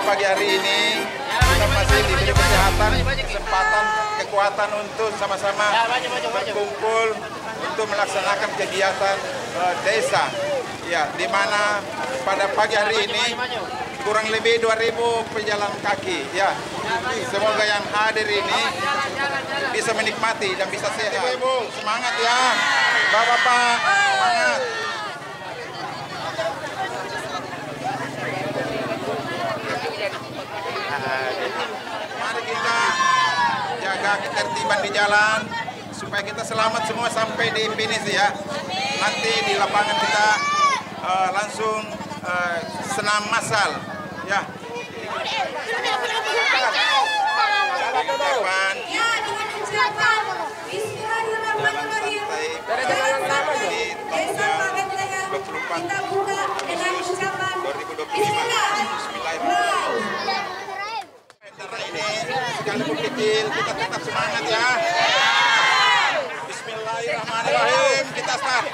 pagi hari ini kita masih diberi kesehatan, kesempatan, kekuatan untuk sama-sama berkumpul untuk melaksanakan kegiatan desa. Ya, di mana pada pagi hari ini kurang lebih 2.000 pejalan kaki. Ya, semoga yang hadir ini bisa menikmati dan bisa sehat. Ibu, semangat ya, bapak-bapak, semangat. Mari kita jaga ketertiban di jalan supaya kita selamat semua sampai di finish ya. Nanti di lapangan kita langsung senam massal ya. Ucapan jalan santai di tanggal 24 Agustus 2025. Bismillahirrahmanirrahim. Ini sekalipun kecil kita tetap semangat ya. Bismillahirrahmanirrahim. Kita start.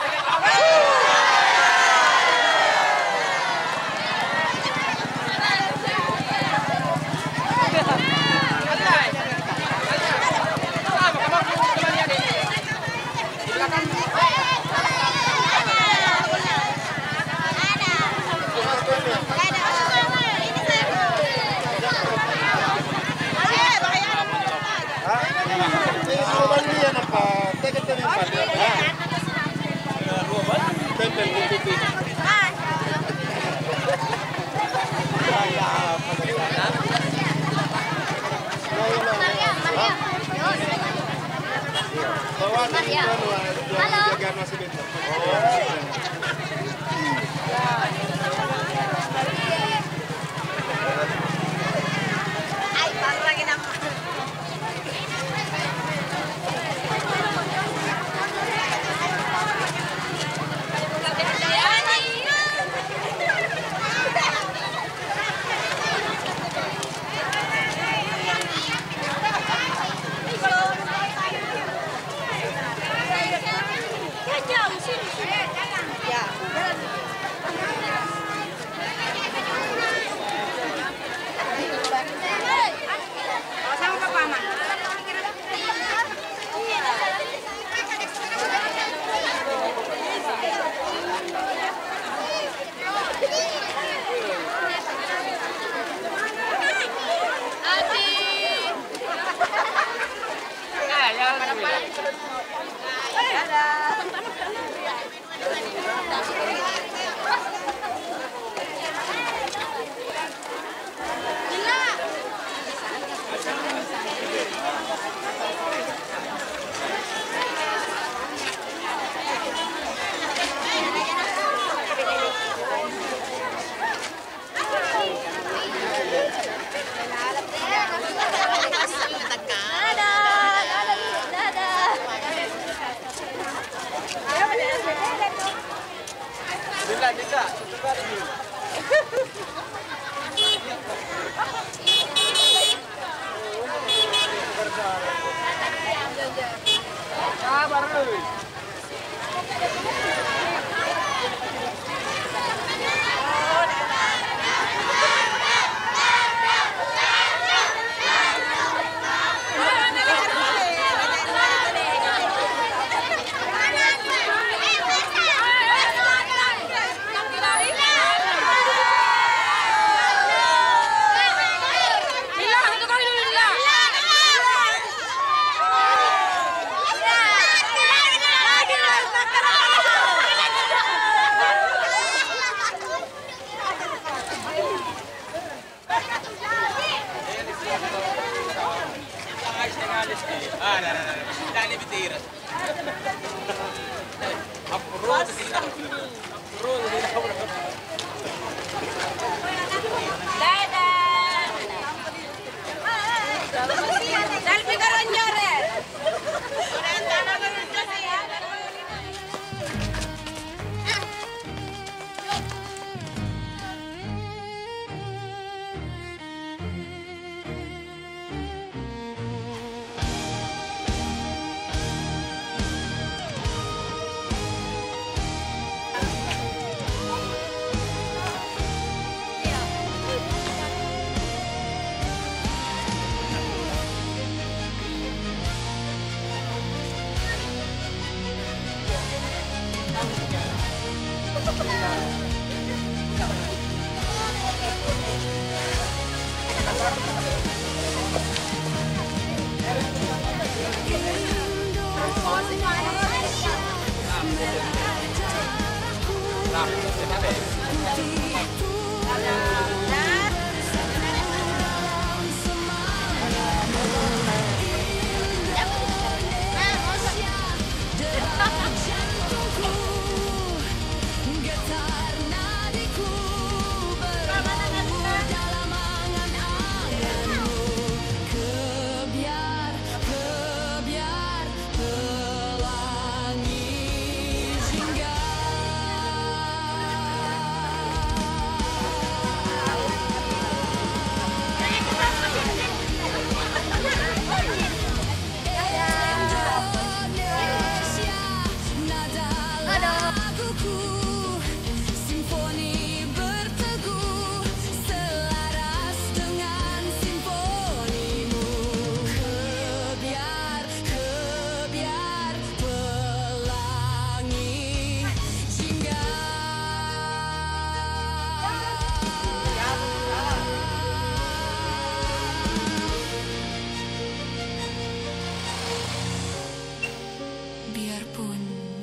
Biarpun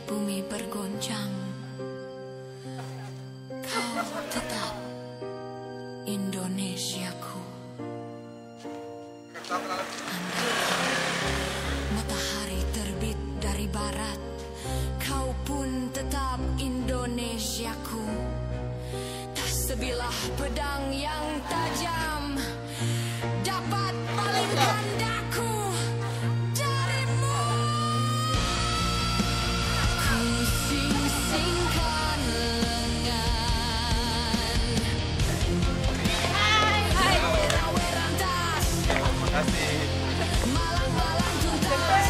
bumi bergoncang, kau tetap Indonesiaku. Andai matahari terbit dari barat, kau pun tetap Indonesiaku. Tak sebilah pedang yang tajam dapat palingkan daku darimu. Ku sing-singkan lengan, wera-wera tas, Terima kasih. malang-malang tuntas.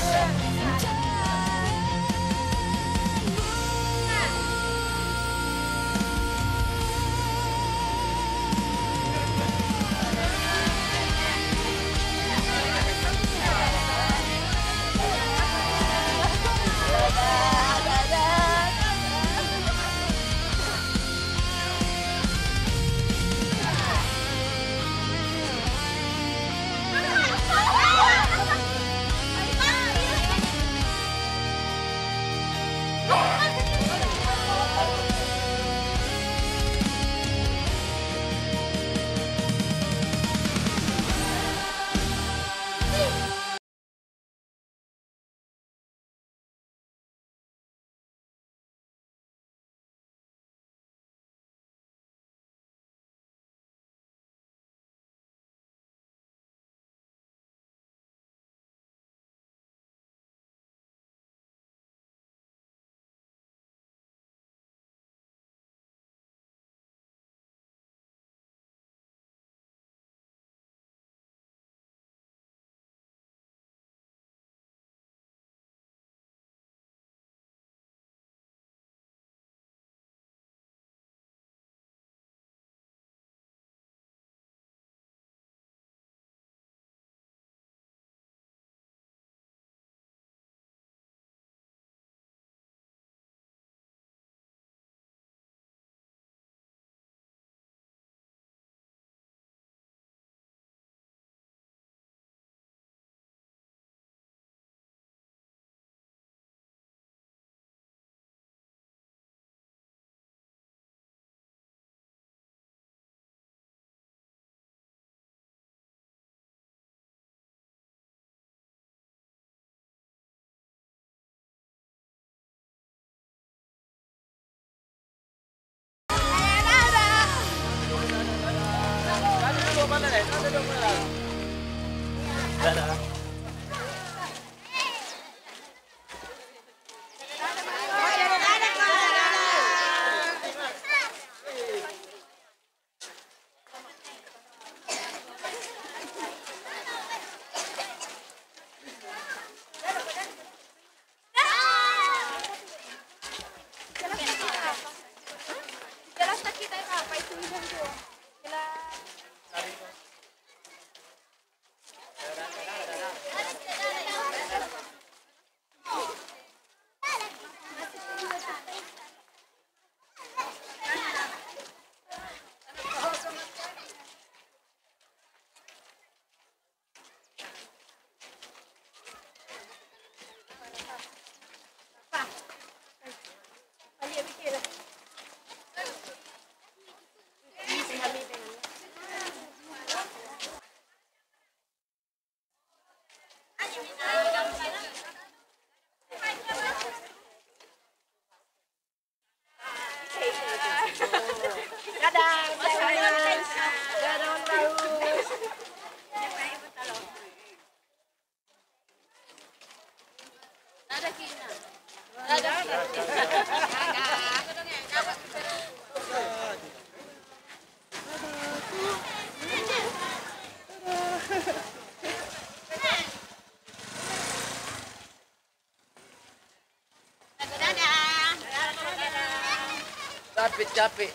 Capek.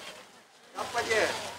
Apa je?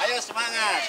Ayo semangat.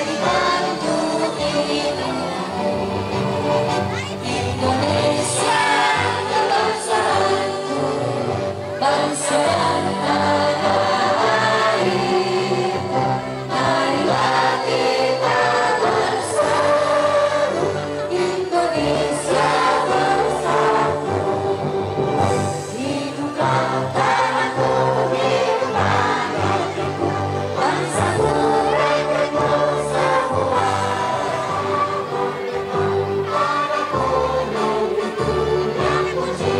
Mari bantu ini Indonesia kebangsaan bangsa dan tanah air. Marilah kita bersatu, Indonesia bersatu. Hiduplah tanahku, hiduplah bangsaku, rakyatku semua. Yang puji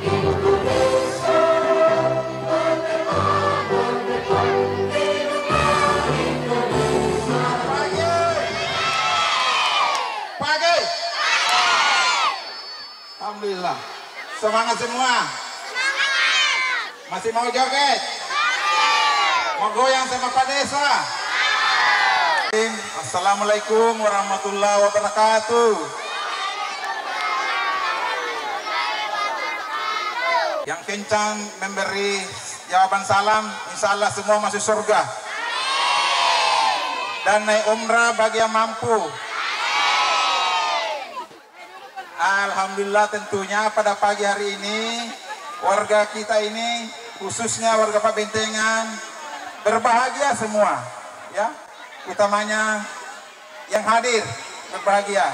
Indonesia merdeka, merdeka. Hiduplah Indonesia. Pagi. Alhamdulillah. Semangat semua. Masih mau joget? Mau goyang sama Pak Desa? Assalamualaikum warahmatullahi wabarakatuh. Yang kencang memberi jawaban salam, insya Allah semua masuk surga. Dan naik umrah bagi yang mampu. Alhamdulillah tentunya pada pagi hari ini warga kita ini khususnya warga Pak Bentengan berbahagia semua ya, utamanya yang hadir berbahagia.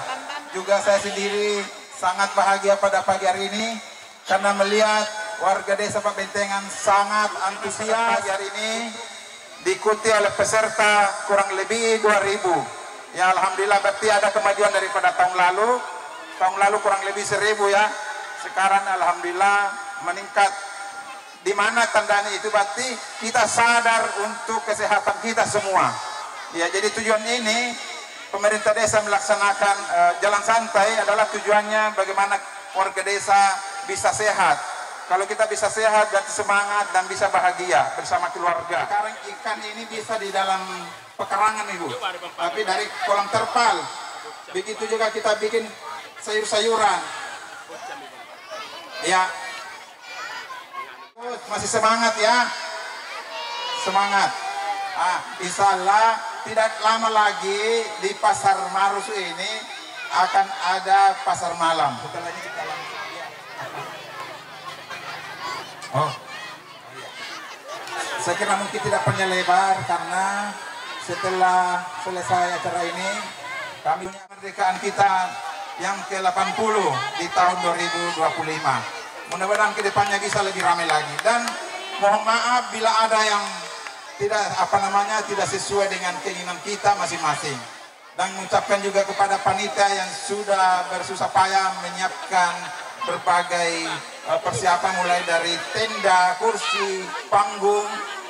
Juga saya sendiri sangat bahagia pada pagi hari ini karena melihat warga desa Pak Bentengan sangat antusias hari ini, diikuti oleh peserta kurang lebih 2.000 ya. Alhamdulillah berarti ada kemajuan daripada tahun lalu. Tahun lalu kurang lebih 1.000 ya. Sekarang alhamdulillah meningkat. Di mana tandanya itu berarti kita sadar untuk kesehatan kita semua. Ya, jadi tujuan ini pemerintah desa melaksanakan jalan santai adalah tujuannya bagaimana warga desa bisa sehat. Kalau kita bisa sehat dan semangat dan bisa bahagia bersama keluarga. Sekarang ikan ini bisa di dalam pekarangan Ibu, tapi dari kolam terpal. Begitu juga kita bikin sayur-sayuran. Ya. Masih semangat ya. Semangat. Insya Allah tidak lama lagi di Pasar Marus ini akan ada pasar malam. Setelah ini kita langsung. Oh. Saya kira mungkin tidak panjang lebar karena setelah selesai acara ini kami punya kemerdekaan kita yang ke-80 di tahun 2025. Mudah-mudahan kedepannya bisa lebih ramai lagi. Dan mohon maaf bila ada yang tidak sesuai dengan keinginan kita masing-masing. Dan mengucapkan juga kepada panitia yang sudah bersusah payah menyiapkan berbagai persiapan mulai dari tenda, kursi, panggung,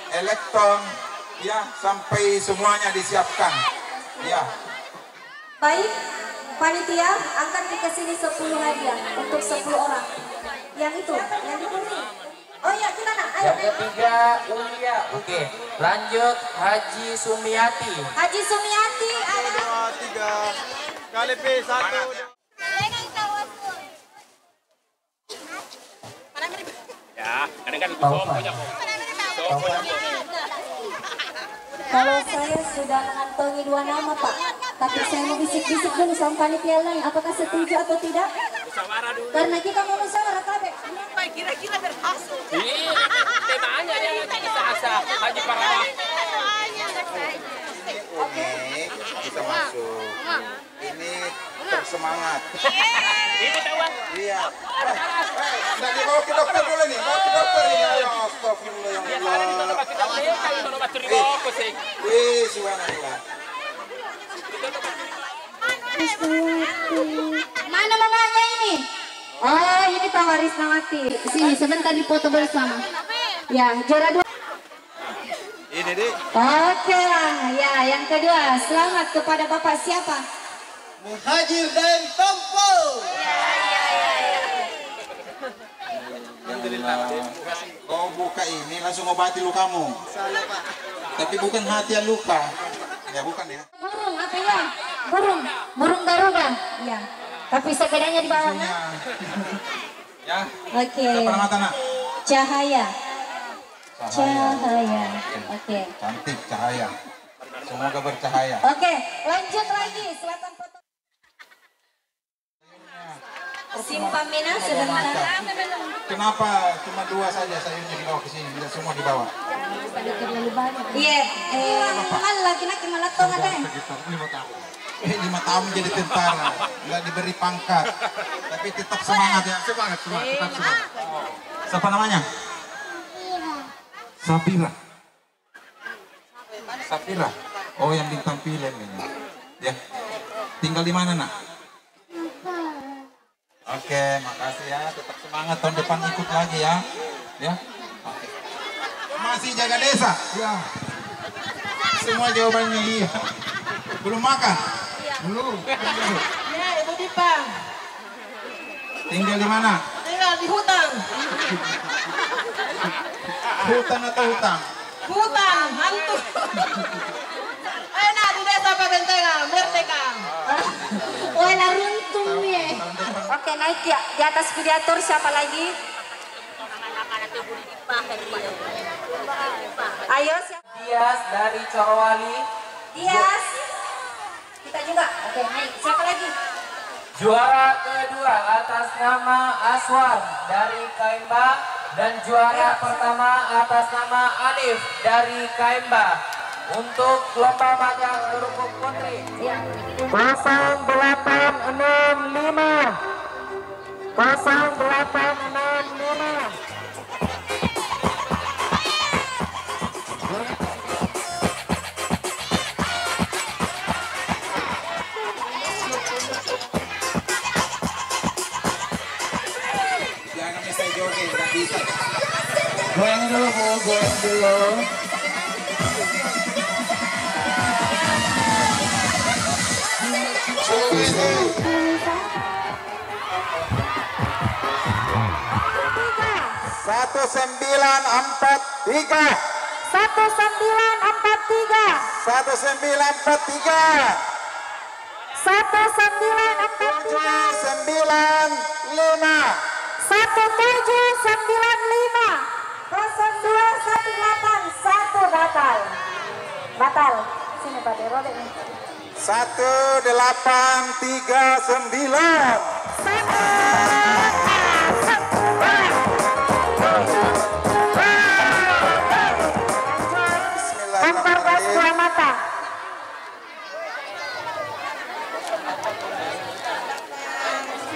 elektron, ya sampai semuanya disiapkan. Ya. Baik, panitia angkat ke sini 10 hadiah untuk 10 orang. Yang itu, yang di kuning. Oh iya, gimana? Ayo. Yang ketiga Ulia. Oke, lanjut Haji Sumiati. Haji Sumiati, ayo. 2, 3 kali P1. Ya, kadang kan punya. Kalau saya sudah mengantongi 2 nama Pak, tapi saya mau bisik-bisik dulu sama panitia lain, apakah setuju atau tidak? Karena kita mau musyawarah kabeh. Kira-kira berhasil. Iya, temanya yang kita asa Haji Parah. Oke, bisa masuk. Ini tersemangat. Ini tahu. Iya. Nah, dibawa ke dokter dulu nih. Bawa ke dokter ini. Ayo, astagfirullah ya Allah. Subhanallah. Mana mamanya ini? Oh, ini Pak Warisnawati. Sini, sebentar dipoto bersama. Ya, juara 2. Ini deh. Oke lah, ya yang kedua. Selamat kepada Bapak siapa? Muhajir dan Tompo. Kau buka ini langsung obati lukamu. Tapi bukan hati yang luka. Ya bukan ya. Burung apa ya? Burung garuda. Ya. Tapi sepedanya di bawahnya. Ya. Oke. Depan mata nak. Cahaya. Cahaya. Oke. Cantik cahaya. Semoga bercahaya. Oke, lanjut lagi. Silakan foto. Simpan Mina sebentar. Kenapa cuma 2 saja sayurnya dibawa ke sini, tidak semua dibawa? Iya, kan laki-laki malah tongan deh. 5 tahun jadi tentara, nggak diberi pangkat, tapi tetap semangat ya. Semangat, tetap semangat. Siapa namanya? Sapira. Sapira. Oh, yang bintang film ini. Ya. Tinggal di mana, Nak? Oke, makasih ya. Tetap semangat, tahun depan ikut lagi ya. Ya. Oke. Masih jaga desa? Ya. Semua jawabannya iya. Belum makan? Belum. Ya, Ibu Dipa. Tinggal di mana? Tinggal di hutan. Hutan atau hutang? Hutan, hantu. Enak di desa Pabentengan, Merdeka. Wala runtung ya. Oke, naik ya. Di atas videotor siapa lagi? Ayo siapa? Dias dari Corowali. Dias. Kita juga. Oke, naik. Siapa lagi? Juara kedua atas nama Aswan dari Kaimba dan juara pertama atas nama Alif dari Kaimba untuk lomba majang kerupuk putri. 0865 0865. Goyang dulu, Bu. Goyang dulu. Satu 1943. 1943. 1943. 1945. 1795. 0218 1 batal. Batal. Sini Pak Derode nih. 1839. Bismillahirrahmanirrahim. Mata.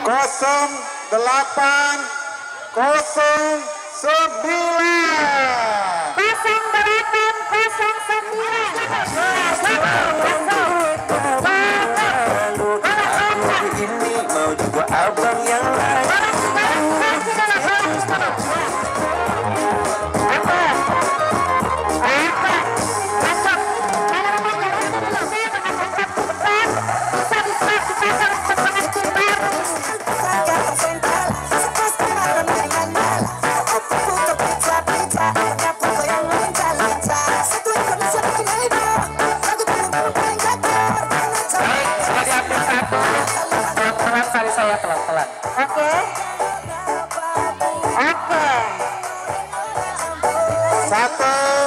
Kosong 8 09. 0809. Ini mau juga abang yang lain. Oke. 1179.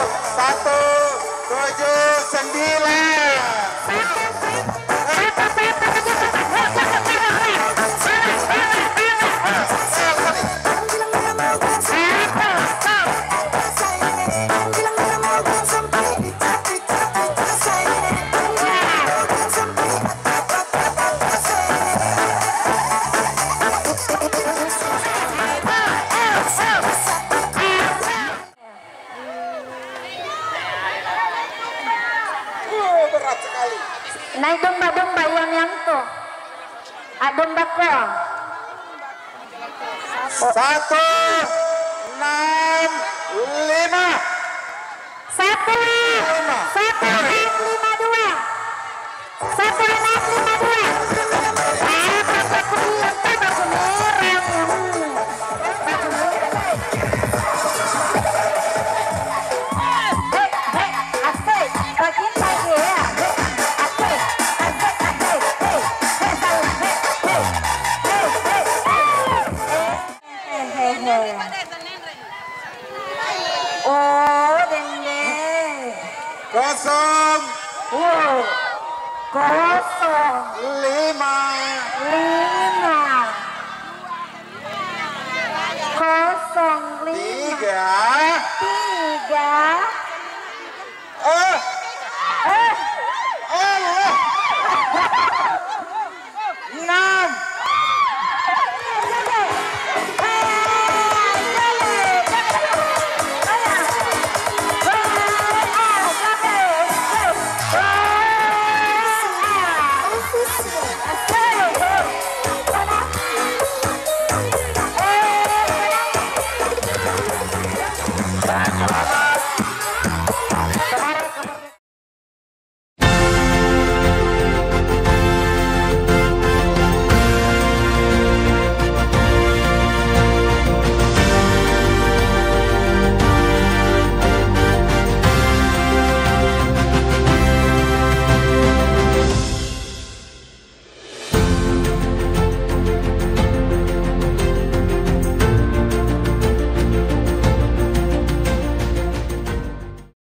Berat sekali. Naik domba-domba yang tuh. Domba kok. 165. Oh, dendeng. 0 lima, 05 tiga, 3